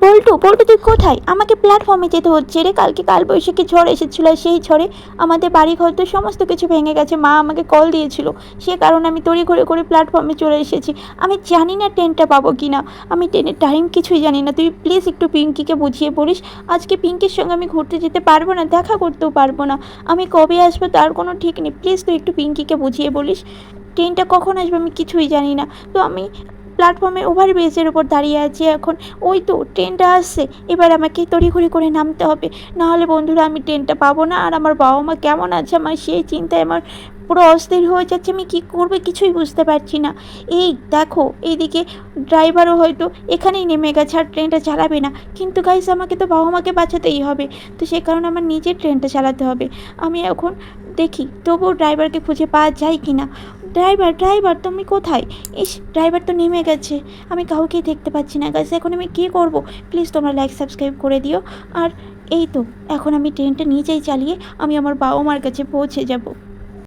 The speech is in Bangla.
বল্টু বল্টু তুই কোথায়? আমাকে প্ল্যাটফর্মে যেতে হচ্ছে রে। কালকে কালবৈশাখী ঝড় এসেছিল, সেই ঝড়ে আমাদের বাড়িঘর তো সমস্ত কিছু ভেঙে গেছে। মা আমাকে কল দিয়েছিল, সে কারণে আমি তড়িঘড়ি করে প্ল্যাটফর্মে চলে এসেছি। আমি জানি না ট্রেনটা পাবো কি না, আমি ট্রেনের টাইম কিছুই জানি না। তুই প্লিজ একটু পিঙ্কিকে বুঝিয়ে বলিস। আজকে পিঙ্কির সঙ্গে আমি ঘুরতে যেতে পারবো না, দেখা করতেও পারবো না। আমি কবে আসবো তার কোনো ঠিক নেই। প্লিজ তুই একটু পিঙ্কিকে বুঝিয়ে বলিস ট্রেনটা কখন আসবে আমি কিছুই জানি না। তো আমি প্ল্যাটফর্মে ওভারব্রিজের ওপর দাঁড়িয়ে আছি এখন। ওই তো ট্রেনটা আসছে, এবার আমাকে তড়িঘড়ি করে নামতে হবে, নাহলে বন্ধুরা আমি ট্রেনটা পাবো না। আর আমার বাবা মা কেমন আছে আমার সেই চিন্তায় আমার পুরো অস্থির হয়ে যাচ্ছে। আমি কী করবে কিছুই বুঝতে পারছি না। এই দেখো এইদিকে ড্রাইভারও হয়তো এখানেই নেমে গেছে আর ট্রেনটা চালাবে না। কিন্তু গাইস আমাকে তো বাবা মাকে বাঁচাতেই হবে, তো সে কারণে আমার নিজের ট্রেনটা চালাতে হবে। আমি এখন দেখি তবুও ড্রাইভারকে খুঁজে পাওয়া যায় কি না। ড্রাইভার ড্রাইভার তুমি কোথায়? ইস, ড্রাইভার তো নেমে গেছে, আমি কাউকেই দেখতে পাচ্ছি না গাইস। এখন আমি কী করব? প্লিজ তোমরা লাইক সাবস্ক্রাইব করে দিও। আর এই তো এখন আমি ট্রেনটা নিজেই চালিয়ে আমি আমার বাবা মার কাছে পৌঁছে যাব।